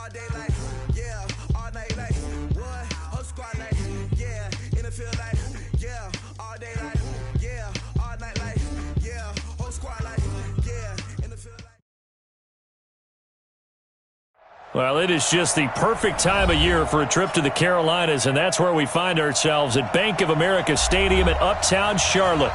all day like, yeah, all night like, what? Whole squad like, yeah, in the field like, yeah, all day like, yeah, all night like, yeah, whole squad like, yeah, in the field like. Well, it is just the perfect time of year for a trip to the Carolinas, and that's where we find ourselves at Bank of America Stadium in Uptown Charlotte.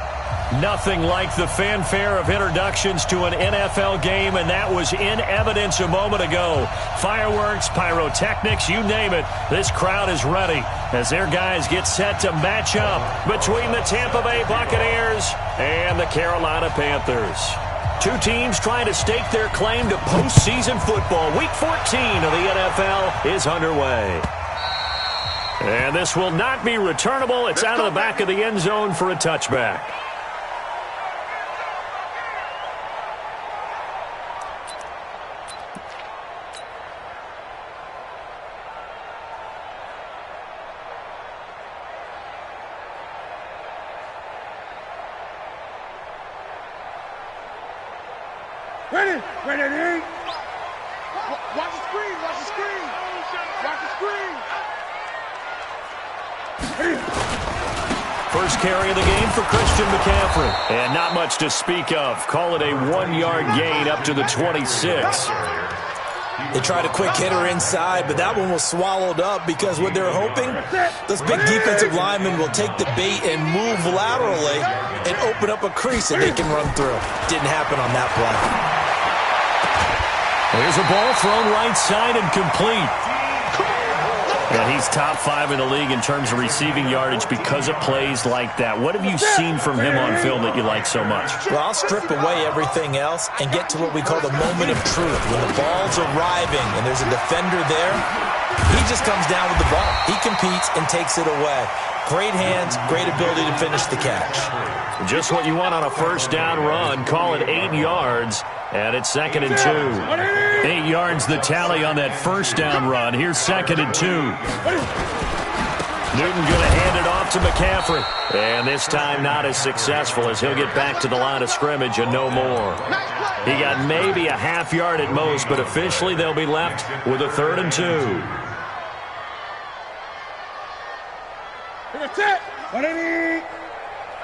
Nothing like the fanfare of introductions to an NFL game, and that was in evidence a moment ago. Fireworks, pyrotechnics, you name it. This crowd is ready as their guys get set to match up between the Tampa Bay Buccaneers and the Carolina Panthers. Two teams trying to stake their claim to postseason football. Week 14 of the NFL is underway. And this will not be returnable. It's out of the back of the end zone for a touchback. Ready? Ready? Watch the screen, watch the screen. Watch the screen. First carry of the game for Christian McCaffrey. And not much to speak of. Call it a 1-yard gain up to the 26. They tried a quick hitter inside, but that one was swallowed up because what they're hoping, those big defensive linemen will take the bait and move laterally and open up a crease that they can run through. Didn't happen on that play. There's a ball thrown right side and complete. And he's top 5 in the league in terms of receiving yardage because of plays like that. What have you seen from him on film that you like so much? Well, I'll strip away everything else and get to what we call the moment of truth. When the ball's arriving and there's a defender there, he just comes down with the ball. He competes and takes it away. Great hands, great ability to finish the catch. Just what you want on a first down run. Call it 8 yards, and it's 2nd and 2. 8 yards the tally on that first down run. Here's 2nd and 2. Newton going to hand it off to McCaffrey. And this time not as successful as he'll get back to the line of scrimmage and no more. He got maybe a half yard at most, but officially they'll be left with a 3rd and 2. That's it. What do you need?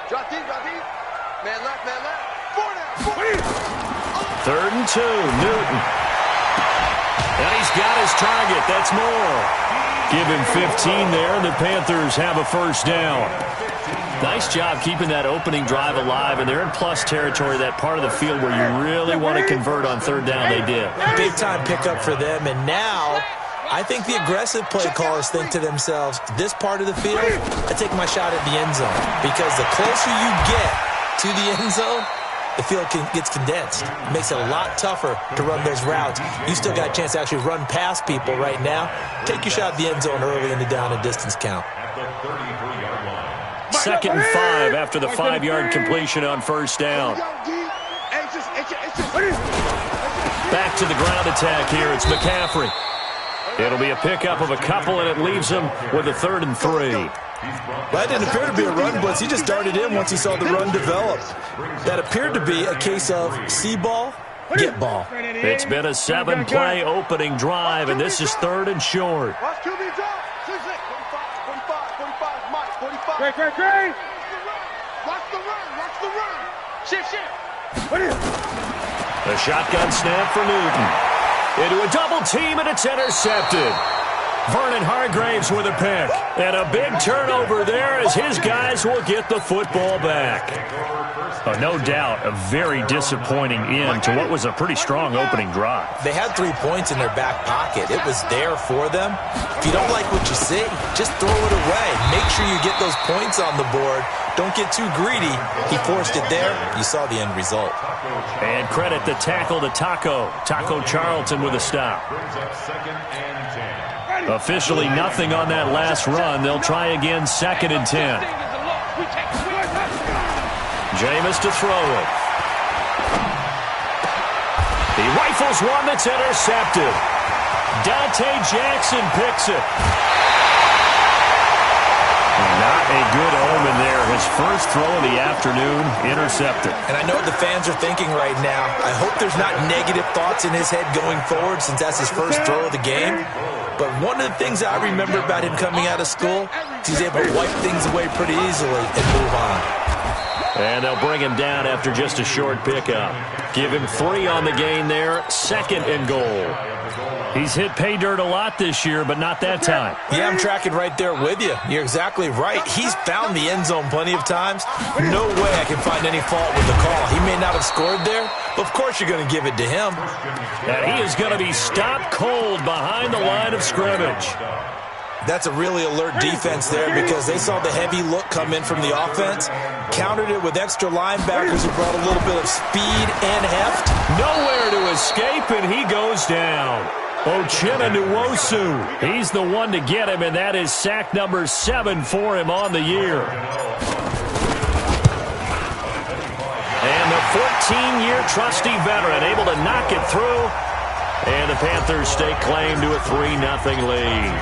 Drop deep. Man left. 4 down. 3rd and 2, Newton. And he's got his target. That's more. Give him 15 there, and the Panthers have a first down. Nice job keeping that opening drive alive, and they're in plus territory, that part of the field where you really want to convert on 3rd down. They did. Big-time pickup for them, and now I think the aggressive play callers think to themselves, this part of the field, I take my shot at the end zone. Because the closer you get to the end zone, the field gets condensed. It makes it a lot tougher to run those routes. You still got a chance to actually run past people right now. Take your shot at the end zone early in the down and distance count. 2nd and 5 after the 5-yard completion on first down. Back to the ground attack here. It's McCaffrey. It'll be a pickup of a couple, and it leaves him with a 3rd and 3. That didn't appear to be a run blitz. He just darted in once he saw the run develop. That appeared to be a case of see ball, get ball. It's been a 7-play opening drive, and this is 3rd and short. Watch QB drop. 45, Mike, 45. Great. Watch the run. Shift. A shotgun snap for Newton. Into a double team, and it's intercepted. Vernon Hargraves with a pick. And a big turnover there as his guys will get the football back. No doubt a very disappointing end to what was a pretty strong opening drive. They had 3 points in their back pocket. It was there for them. If you don't like what you see, just throw it away. Make sure you get those points on the board. Don't get too greedy. He forced it there. You saw the end result. And credit the tackle to Taco Charlton with a stop. Officially nothing on that last run. They'll try again, 2nd and 10. Jameis to throw it. He rifles one that's intercepted. Dante Jackson picks it. Not A good omen there. His first throw of the afternoon, intercepted. And I know what the fans are thinking right now. I hope there's not negative thoughts in his head going forward since that's his first throw of the game. But one of the things I remember about him coming out of school is he's able to wipe things away pretty easily and move on. And they'll bring him down after just a short pickup. Give him 3 on the gain there. 2nd and goal. He's hit pay dirt a lot this year, but not that time. Yeah, I'm tracking right there with you. You're exactly right. He's found the end zone plenty of times. No way I can find any fault with the call. He may not have scored there, but of course you're going to give it to him. And he is going to be stopped cold behind the line of scrimmage. That's a really alert defense there because they saw the heavy look come in from the offense, countered it with extra linebackers who brought a little bit of speed and heft. Nowhere to escape, and he goes down. Uchenna Nwosu, he's the one to get him, and that is sack number 7 for him on the year. And the 14-year trusty veteran able to knock it through, and the Panthers stake claim to a 3-0 lead.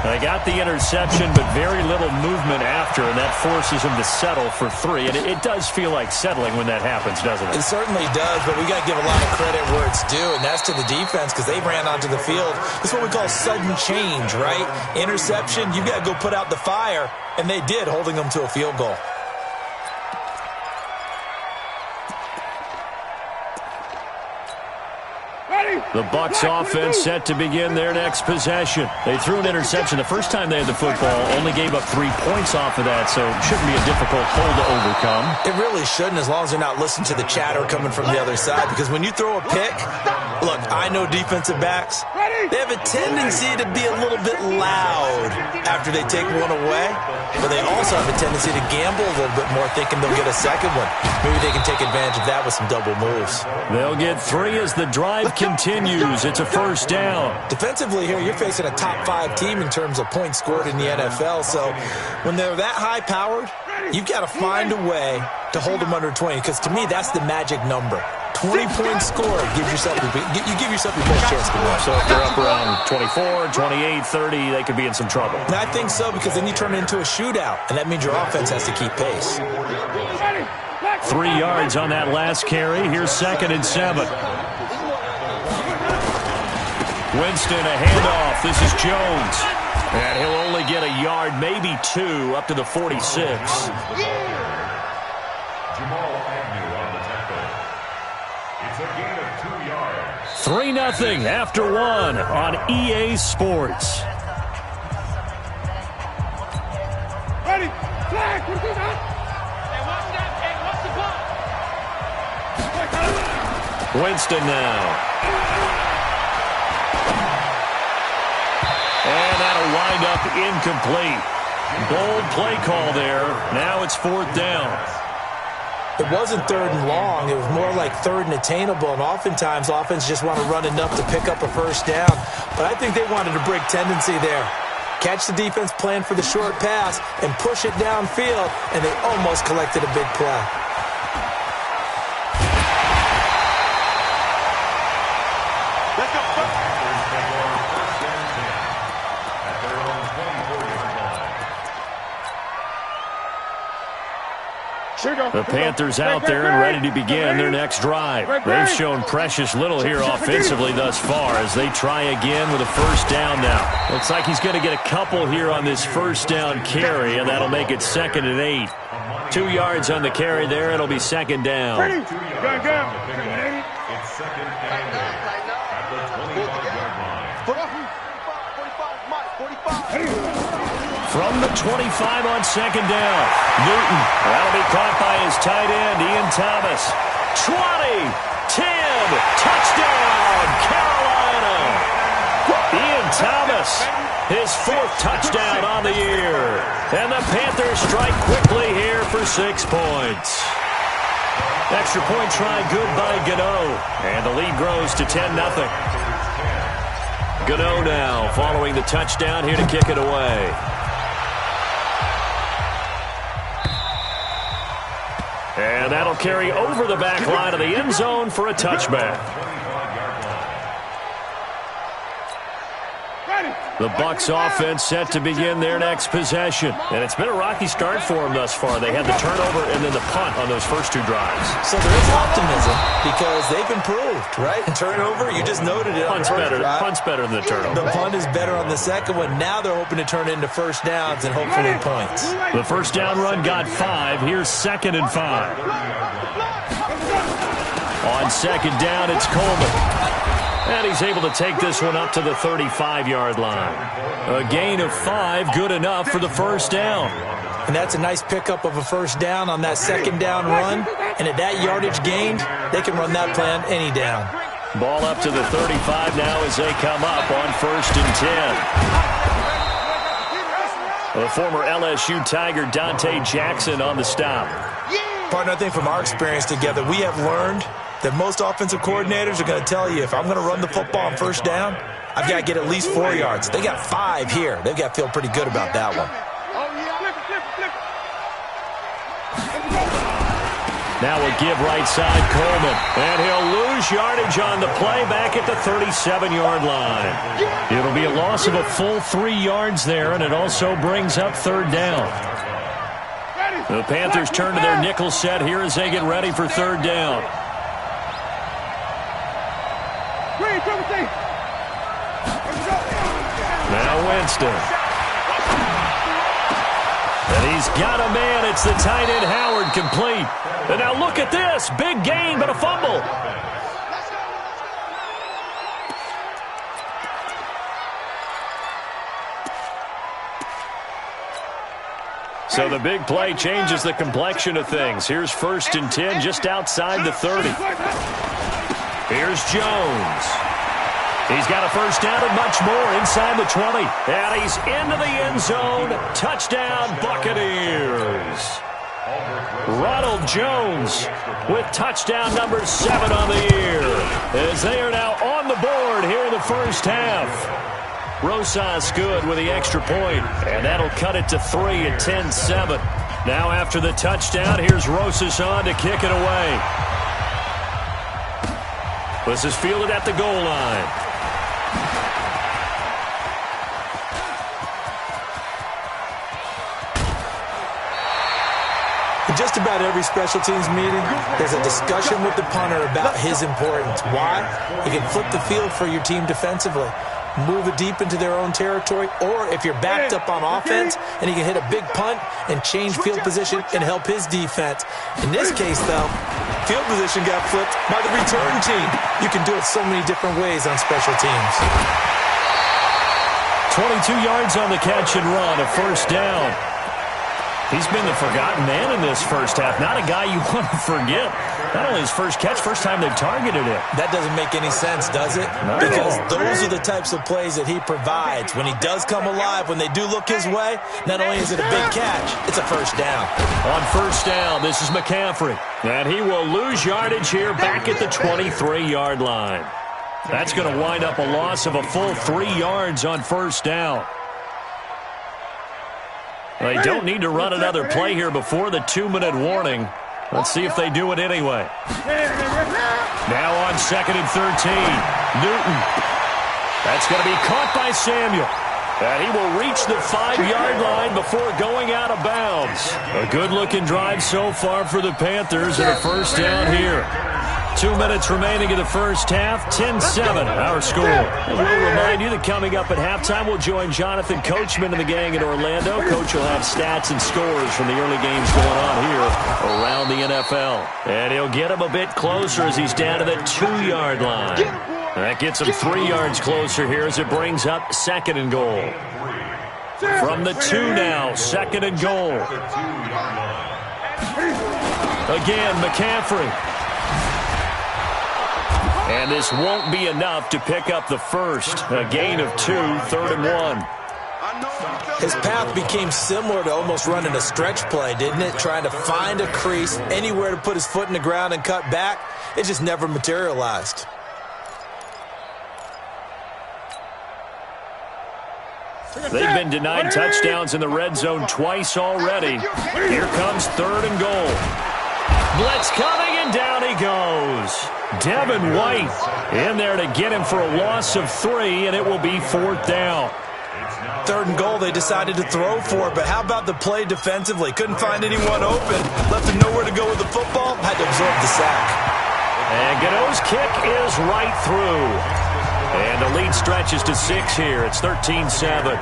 They got the interception, but very little movement after, and that forces him to settle for 3. And it does feel like settling when that happens, doesn't it? It certainly does, but we got to give a lot of credit where it's due, and that's to the defense because they ran onto the field. This is what we call sudden change, right? Interception, you got to go put out the fire, and they did, holding them to a field goal. The Bucs offense set to begin their next possession. They threw an interception the first time they had the football, only gave up 3 points off of that, so it shouldn't be a difficult hole to overcome. It really shouldn't, as long as they're not listening to the chatter coming from the other side, because when you throw a pick, look, I know defensive backs, they have a tendency to be a little bit loud after they take one away, but they also have a tendency to gamble a little bit more, thinking they'll get a second one. Maybe they can take advantage of that with some double moves. They'll get 3 as the drive continues. It's a first down. Defensively here, you're facing a top 5 team in terms of points scored in the NFL, so when they're that high-powered, you've got to find a way to hold them under 20, because to me, that's the magic number. 20 points scored, you give yourself your best chance to win. So if they're up around 24, 28, 30, they could be in some trouble. And I think so, because then you turn it into a shootout, and that means your offense has to keep pace. 3 yards on that last carry. Here's 2nd and 7. Winston, a handoff. This is Jones. And he'll only get a yard, maybe 2, up to the 46. 3-0 after 1 on EA Sports. Ready? Flag! Winston now. And that'll wind up incomplete. Bold play call there. Now it's 4th down. It wasn't 3rd and long. It was more like 3rd and attainable, and oftentimes offense just want to run enough to pick up a first down. But I think they wanted a break tendency there. Catch the defense plan for the short pass and push it downfield, and they almost collected a big play. The Panthers out there and ready to begin their next drive. They've shown precious little here offensively thus far as they try again with a first down now. Looks like he's going to get a couple here on this first down carry, and that'll make it 2nd and 8. 2 yards on the carry there. It'll be 2nd down. It's 2nd and 8 at the 25-yard line. From the 25 on 2nd down. Newton. That'll be caught by his tight end, Ian Thomas. 20, 10, touchdown, Carolina. Ian Thomas, his 4th touchdown on the year. And the Panthers strike quickly here for 6 points. Extra point try good by Gano. And the lead grows to 10-0. Gano now following the touchdown here to kick it away. And that'll carry over the back line of the end zone for a touchback. The Bucs offense set to begin their next possession. And it's been a rocky start for them thus far. They had the turnover and then the punt on those first two drives. So there is optimism because they've improved, right? Turnover, you just noted it. Punt's better than the turnover. The punt is better on the second one. Now they're hoping to turn it into first downs and hopefully points. The first down run got 5. Here's 2nd and 5. On second down, it's Coleman. And he's able to take this one up to the 35-yard line. A gain of 5, good enough for the first down. And that's a nice pickup of a first down on that second down run. And at that yardage gained, they can run that play on any down. Ball up to the 35 now as they come up on 1st and 10. The former LSU Tiger Dante Jackson on the stop. Partner, I think from our experience together, we have learned that most offensive coordinators are going to tell you, if I'm going to run the football on first down, I've got to get at least 4 yards. They got 5 here. They've got to feel pretty good about that one. Now we'll give right side Coleman. And he'll lose yardage on the play back at the 37-yard line. It'll be a loss of a full 3 yards there, and it also brings up 3rd down. The Panthers turn to their nickel set here as they get ready for 3rd down. Now Winston. And he's got a man. It's the tight end Howard, complete. And now look at this. Big gain, but a fumble. So the big play changes the complexion of things. Here's 1st and 10 just outside the 30. Here's Jones. He's got a first down and much more inside the 20. And he's into the end zone. Touchdown, Buccaneers. Ronald Jones with touchdown number 7 on the year, as they are now on the board here in the first half. Rosas good with the extra point, and that'll cut it to 3 at 10-7. Now after the touchdown, here's Rosas on to kick it away. This is fielded at the goal line. In just about every special teams meeting, there's a discussion with the punter about his importance. Why? He can flip the field for your team defensively, move it deep into their own territory, or if you're backed up on offense, and he can hit a big punt and change field position and help his defense. In this case, though, field position got flipped by the return team. You can do it so many different ways on special teams. 22 yards on the catch and run, a first down. He's been the forgotten man in this first half. Not a guy you want to forget. Not only his first catch, first time they've targeted him. That doesn't make any sense, does it? No. Because those are the types of plays that he provides. When he does come alive, when they do look his way, not only is it a big catch, it's a first down. On first down, this is McCaffrey. And he will lose yardage here back at the 23-yard line. That's going to wind up a loss of a full 3 yards on first down. They don't need to run another play here before the 2-minute warning. Let's see if they do it anyway. Now on 2nd and 13, Newton. That's going to be caught by Samuel. And he will reach the 5-yard line before going out of bounds. A good-looking drive so far for the Panthers, and a first down here. 2 minutes remaining in the first half, 10-7, our score. And we'll remind you that coming up at halftime, we'll join Jonathan Coachman and the gang in Orlando. Coach will have stats and scores from the early games going on here around the NFL. And he'll get him a bit closer as he's down to the 2-yard line. That gets him 3 yards closer here as it brings up 2nd and goal. From the 2 now, 2nd and goal. Again, McCaffrey. And this won't be enough to pick up the first. A gain of 2, 3rd and 1. His path became similar to almost running a stretch play, didn't it? Trying to find a crease, anywhere to put his foot in the ground and cut back. It just never materialized. They've been denied touchdowns in the red zone twice already. Here comes 3rd and goal. Blitz coming And down he goes. Devin White in there to get him for a loss of 3, and it will be 4th down. 3rd and goal, they decided to throw for it, but how about the play defensively? Couldn't find anyone open. Left him nowhere to go with the football. Had to absorb the sack. And Gano's kick is right through. And the lead stretches to 6 here. It's 13-7.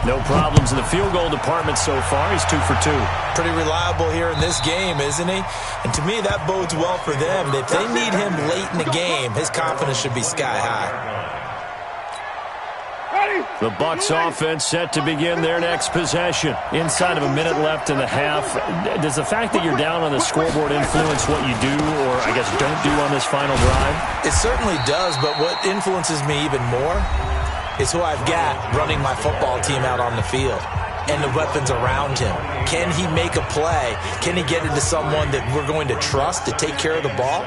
No problems in the field goal department so far. He's 2 for 2. Pretty reliable here in this game, isn't he? And to me, that bodes well for them. If they need him late in the game, his confidence should be sky high. The Bucs offense set to begin their next possession. Inside of a minute left in the half. Does the fact that you're down on the scoreboard influence what you do, or I guess don't do on this final drive? It certainly does, but what influences me even more is who I've got running my football team out on the field and the weapons around him. Can he make a play? Can he get into someone that we're going to trust to take care of the ball?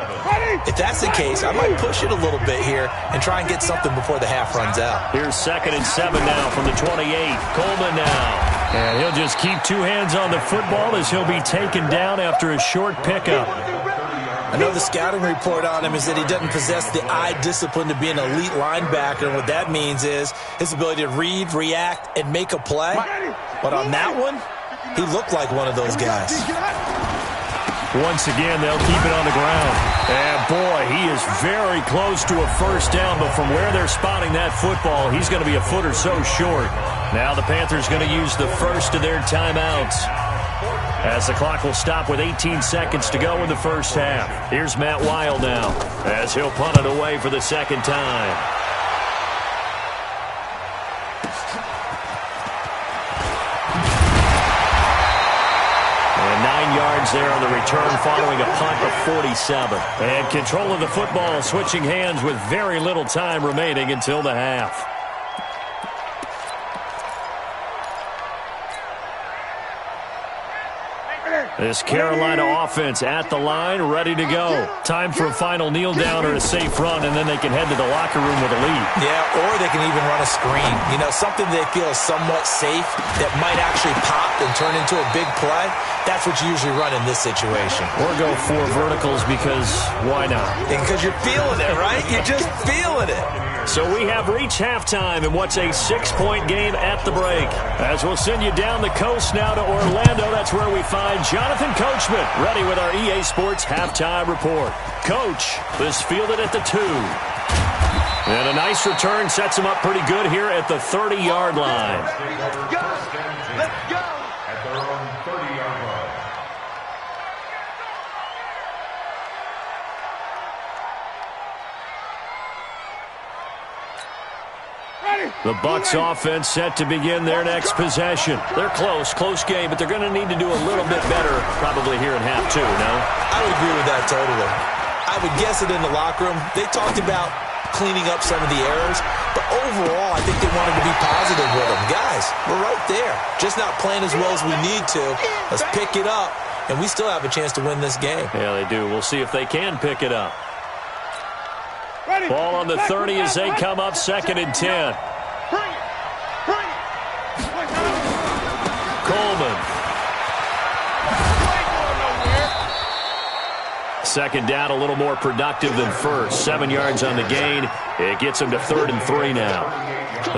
If that's the case, I might push it a little bit here and try and get something before the half runs out. Here's 2nd and 7 now from the 28. Coleman now. And he'll just keep 2 hands on the football as he'll be taken down after a short pickup. I know the scouting report on him is that he doesn't possess the eye discipline to be an elite linebacker. And what that means is his ability to read, react, and make a play. But on that one, he looked like one of those guys. Once again, they'll keep it on the ground. And boy, he is very close to a 1st down, but from where they're spotting that football, he's going to be a foot or so short. Now the Panthers going to use the first of their timeouts, as the clock will stop with 18 seconds to go in the first half. Here's Matt Weil now, as he'll punt it away for the 2nd time. And 9 yards there on the return following a punt of 47. And control of the football switching hands with very little time remaining until the half. This Carolina offense at the line, ready to go. Time for a final kneel down or a safe run, and then they can head to the locker room with a lead. Yeah, or they can even run a screen. You know, something they feel is somewhat safe that might actually pop and turn into a big play. That's what you usually run in this situation. Or go 4 verticals because why not? Because you're feeling it, right? You're just feeling it. So we have reached halftime in what's a 6-point game at the break. As we'll send you down the coast now to Orlando, that's where we find Jonathan Coachman, ready with our EA Sports Halftime Report. Coach, this fielded at the 2. And a nice return sets him up pretty good here at the 30-yard line. Let's go! Let's go! At their own 30-yard line. The Bucs offense set to begin their next possession. They're close game, but they're going to need to do a little bit better probably here in half 2, no? I would agree with that totally. I would guess it in the locker room. They talked about cleaning up some of the errors, but overall, I think they wanted to be positive with them. Guys, we're right there. Just not playing as well as we need to. Let's pick it up, and we still have a chance to win this game. Yeah, they do. We'll see if they can pick it up. Ball on the 30 as they come up 2nd and 10. Coleman. 2nd down, a little more productive than first. 7 yards on the gain. It gets him to 3rd and 3 now.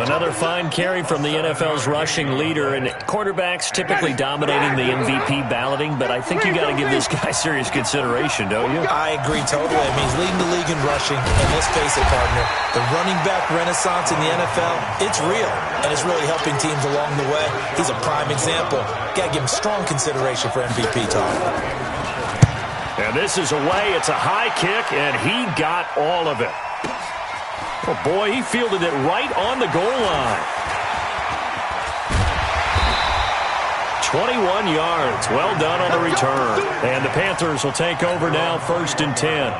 Another fine carry from the NFL's rushing leader, and quarterbacks typically dominating the MVP balloting, but I think you got to give this guy serious consideration, don't you? I agree totally. I mean, he's leading the league in rushing, and let's face it, partner, the running back renaissance in the NFL, it's real, and it's really helping teams along the way. He's a prime example. Got to give him strong consideration for MVP talk. And this is away. It's a high kick, and he got all of it. Oh, boy, he fielded it right on the goal line. 21 yards. Well done on the return. And the Panthers will take over now, 1st and 10.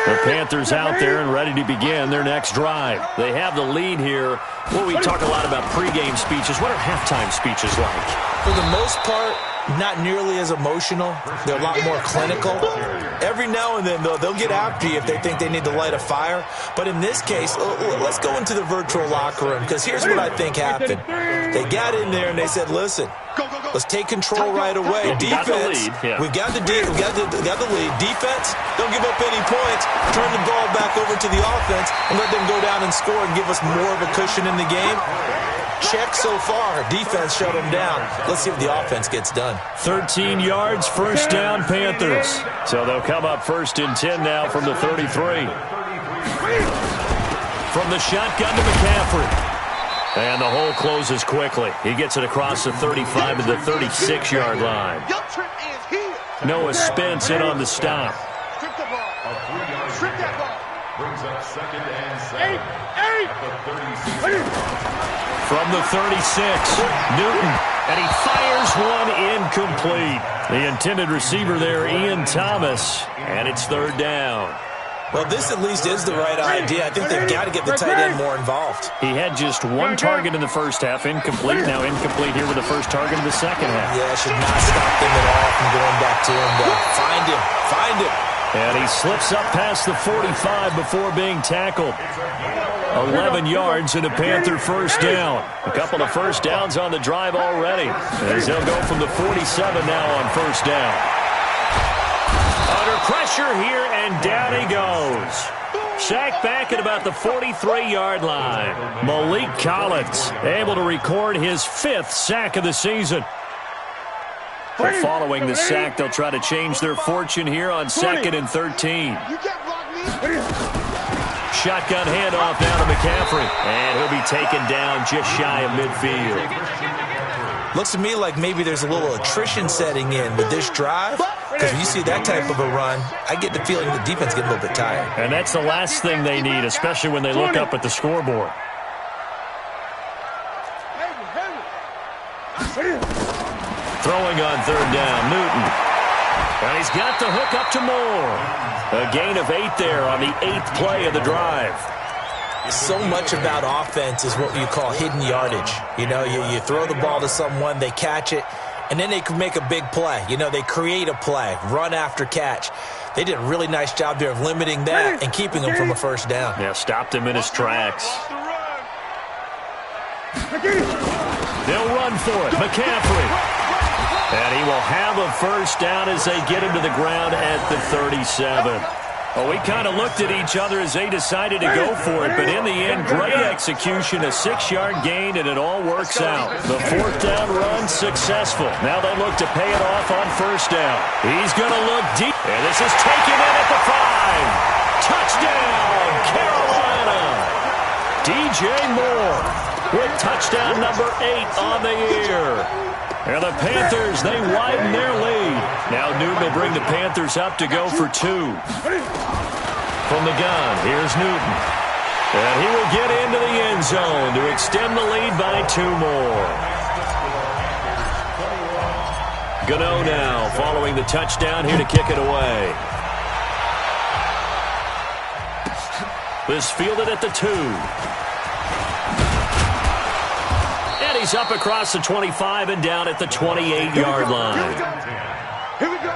The Panthers out there and ready to begin their next drive. They have the lead here. Well, we talk a lot about pregame speeches. What are halftime speeches like? For the most part, not nearly as emotional. They're a lot more clinical. Every now and then, though, they'll get after you if they think they need to light a fire. But in this case, let's go into the virtual locker room, because here's what I think happened. They got in there and they said, listen, Let's take control right away. Defense. Got the lead. Yeah. We've got the lead. Defense, don't give up any points. Turn the ball back over to the offense and let them go down and score and give us more of a cushion in the game. Check so far. Defense shut them down. Let's see if the offense gets done. 13 yards, first down, Panthers. So they'll come up 1st and 10 now from the 33. From the shotgun to McCaffrey. And the hole closes quickly. He gets it across the 35 to the 36-yard line. Noah Spence in on the stop. Strip the ball. Strip that ball. Brings up 2nd and 7. From the 36, Newton. And he fires one incomplete. The intended receiver there, Ian Thomas. And it's 3rd down. Well, this at least is the right idea. I think they've got to get the tight end more involved. He had just one target in the first half, incomplete. Now incomplete here with the first target in the second half. Yeah, should not stop them at all from going back to him, though. Find him. And he slips up past the 45 before being tackled. 11 yards and a Panther first down. A couple of first downs on the drive already, as they'll go from the 47 now on first down. Under pressure here, and down he goes. Sacked back at about the 43-yard line. Malik Collins able to record his 5th sack of the season. But following the sack, they'll try to change their fortune here on 2nd and 13. Shotgun handoff now to McCaffrey. And he'll be taken down just shy of midfield. Looks to me like maybe there's a little attrition setting in with this drive. Because when you see that type of a run, I get the feeling the defense get a little bit tired. And that's the last thing they need, especially when they look up at the scoreboard. Throwing on 3rd down, Newton. And he's got the hook up to Moore. A gain of 8 there on the 8th play of the drive. So much about offense is what you call hidden yardage. You know, you throw the ball to someone, they catch it, and then they can make a big play. You know, they create a play, run after catch. They did a really nice job there of limiting that and keeping him from a first down. Yeah, stopped him in his tracks. They'll run for it. McCaffrey. And he will have a first down as they get him to the ground at the 37. Well, we kind of looked at each other as they decided to go for it, but in the end, great execution, a 6-yard gain, and it all works out. The 4th down run successful. Now they look to pay it off on first down. He's going to look deep, and this is taken in at the 5. Touchdown, Carolina! DJ Moore with touchdown number 8 on the year. And the Panthers, they widen their lead. Now Newton will bring the Panthers up to go for 2. From the gun, here's Newton. And he will get into the end zone to extend the lead by 2 more. Gano now following the touchdown here to kick it away. This fielded at the 2. He's up across the 25 and down at the 28-yard line. Here we go.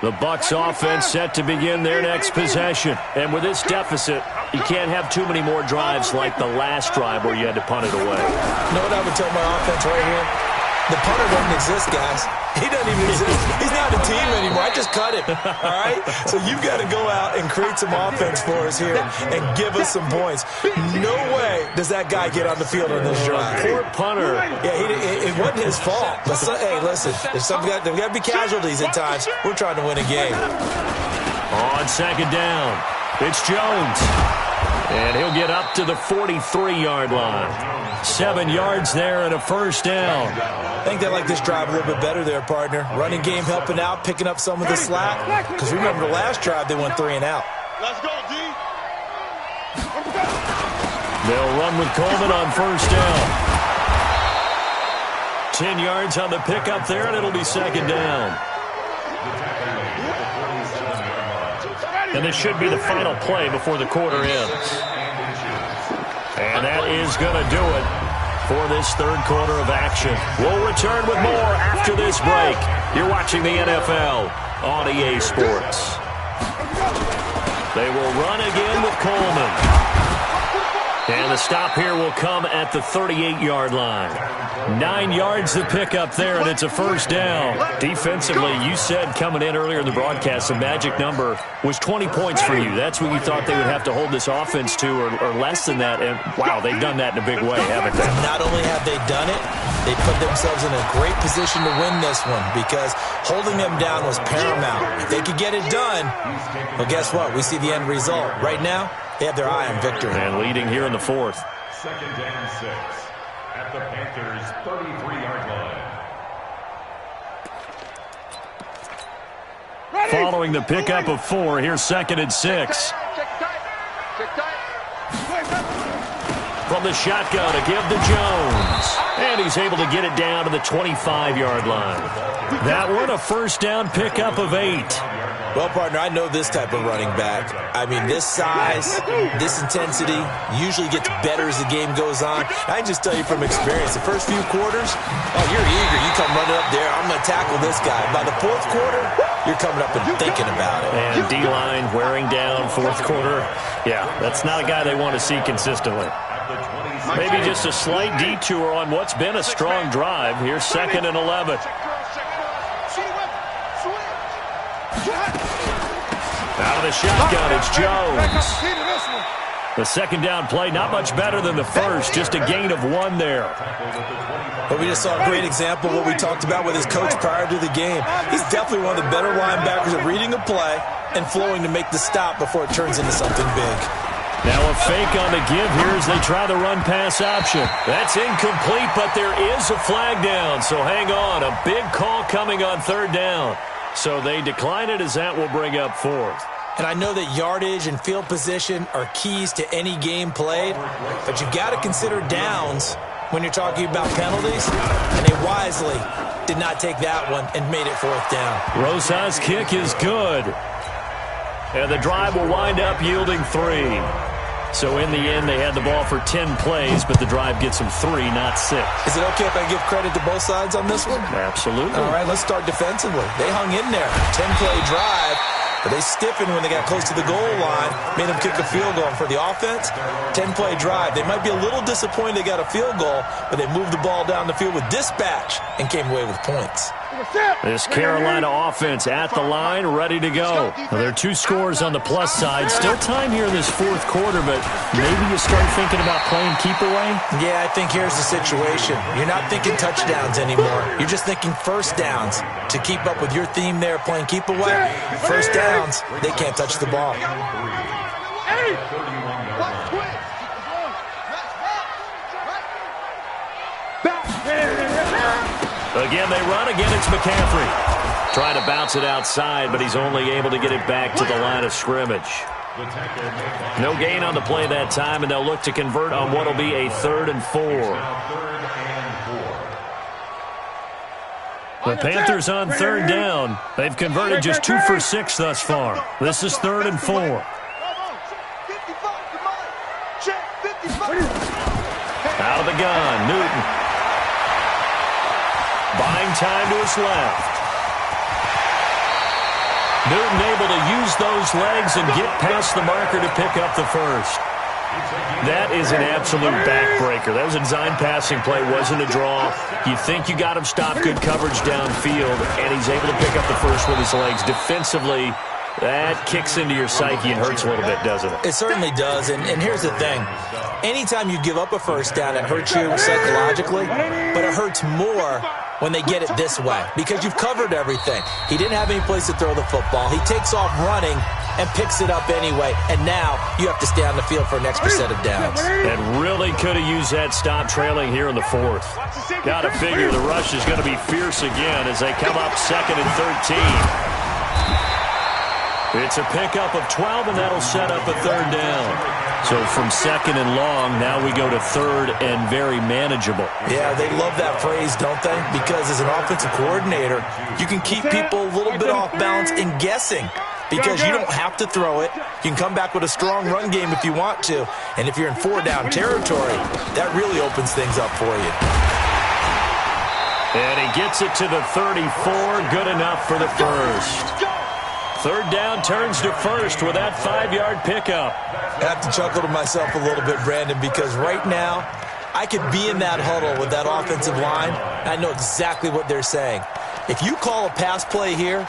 The Bucs offense set to begin their next possession. And with this deficit, you can't have too many more drives like the last drive where you had to punt it away. You know what I would tell my offense right here? The punter doesn't exist, guys. He doesn't even exist. He's not a team anymore. I just cut him. All right? So you've got to go out and create some offense for us here and give us some points. No way does that guy get on the field on this drive. Poor punter. Yeah, it wasn't his fault. But hey, listen, there's got to be casualties at times. We're trying to win a game. On 2nd down, it's Jones. And he'll get up to the 43-yard line. 7 yards there and a first down. I think they like this drive a little bit better there, partner. Running game helping out, picking up some of the slack. Because remember the last drive, they went 3 and out. Let's go, D. They'll run with Coleman on first down. 10 yards on the pickup there, and it'll be 2nd down. And this should be the final play before the quarter ends. And that is going to do it for this 3rd quarter of action. We'll return with more after this break. You're watching the NFL on EA Sports. They will run again with Coleman. And the stop here will come at the 38-yard line. 9 yards to pick up there, and it's a first down. Defensively, you said coming in earlier in the broadcast, the magic number was 20 points for you. That's what you thought they would have to hold this offense to, or less than that. And, wow, they've done that in a big way, haven't they? Not only have they done it, they put themselves in a great position to win this one because holding them down was paramount. If they could get it done, well, guess what? We see the end result. Right now, they have their eye on victory. And leading here in the fourth. 2nd and 6 at the Panthers' 33-yard line. Following the pickup of 4, here's 2nd and 6. From the shotgun to give to Jones. And he's able to get it down to the 25-yard line. That one, a first down pickup of 8. Well, partner, I know this type of running back. I mean, this size, this intensity usually gets better as the game goes on. I can just tell you from experience, the first few quarters, oh, you're eager. You come running up there, I'm going to tackle this guy. By the 4th quarter, you're coming up and thinking about it. And D-line wearing down 4th quarter. Yeah, that's not a guy they want to see consistently. Maybe just a slight detour on what's been a strong drive. Here's 2nd and 11. Out of the shotgun, it's Jones. The 2nd down play, not much better than the first, just a gain of 1 there. But we just saw a great example of what we talked about with his coach prior to the game. He's definitely one of the better linebackers at reading a play and flowing to make the stop before it turns into something big. Now a fake on the give here as they try the run-pass option. That's incomplete, but there is a flag down, so hang on. A big call coming on 3rd down. So they decline it as that will bring up 4th. And I know that yardage and field position are keys to any game played, but you've got to consider downs when you're talking about penalties, and they wisely did not take that one and made it 4th down. Rosa's kick is good. And the drive will wind up yielding 3. So in the end, they had the ball for 10 plays, but the drive gets them 3, not 6. Is it okay if I give credit to both sides on this one? Absolutely. All right, let's start defensively. They hung in there. 10-play drive, but they stiffened when they got close to the goal line, made them kick a field goal. And for the offense, 10-play drive. They might be a little disappointed they got a field goal, but they moved the ball down the field with dispatch and came away with points. This Carolina offense at the line, ready to go. Well, there are 2 scores on the plus side. Still time here in this 4th quarter, but maybe you start thinking about playing keep away? Yeah, I think here's the situation. You're not thinking touchdowns anymore. You're just thinking first downs. To keep up with your theme there, playing keep away, first downs, they can't touch the ball. Again, they run. Again, it's McCaffrey. Trying to bounce it outside, but he's only able to get it back to the line of scrimmage. No gain on the play that time, and they'll look to convert on what will be a 3rd and 4. The Panthers on 3rd down. They've converted just 2 for 6 thus far. This is 3rd and 4. Out of the gun, Newton. Buying time to his left. Newton able to use those legs and get past the marker to pick up the first. That is an absolute backbreaker. That was a design passing play, wasn't a draw. You think you got him stopped, good coverage downfield, and he's able to pick up the first with his legs. Defensively, that kicks into your psyche and hurts a little bit, doesn't it? It certainly does, and here's the thing. Anytime you give up a first down, it hurts you psychologically, but it hurts more when they get it this way because you've covered everything. He didn't have any place to throw the football. He takes off running and picks it up anyway, and now you have to stay on the field for an extra set of downs. And really could have used that stop trailing here in the 4th. Got to figure the rush is going to be fierce again as they come up 2nd and 13. It's a pickup of 12, and that'll set up a 3rd down. So from 2nd and long, now we go to 3rd and very manageable. Yeah, they love that phrase, don't they? Because as an offensive coordinator, you can keep people a little bit off balance and guessing because you don't have to throw it. You can come back with a strong run game if you want to. And if you're in 4-down territory, that really opens things up for you. And he gets it to the 34. Good enough for the first. Third down turns to first with that 5-yard pickup. I have to chuckle to myself a little bit, Brandon, because right now I could be in that huddle with that offensive line. I know exactly what they're saying. If you call a pass play here,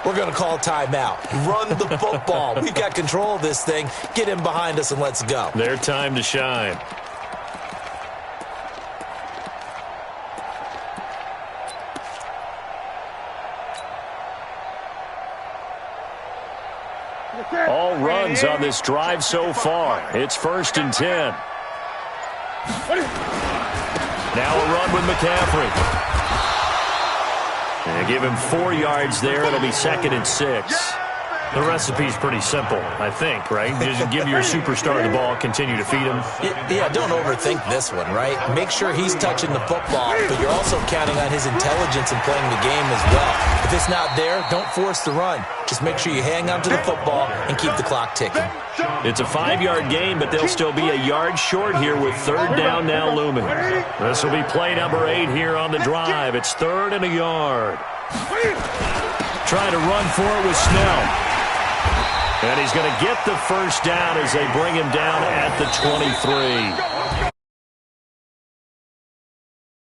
we're going to call a timeout. Run the football. We've got control of this thing. Get in behind us and let's go. Their time to shine. All runs on this drive so far. It's 1st and 10. Now a run with McCaffrey. And give him 4 yards there. It'll be 2nd and 6. The recipe's pretty simple, I think, right? Just give your superstar the ball, continue to feed him. Yeah, don't overthink this one, right? Make sure he's touching the football, but you're also counting on his intelligence in playing the game as well. If it's not there, don't force the run. Just make sure you hang on to the football and keep the clock ticking. It's a 5-yard gain, but they'll still be a yard short here with 3rd down now looming. This will be play number 8 here on the drive. It's 3rd and a yard. Trying to run for it with Snell. And he's going to get the first down as they bring him down at the 23.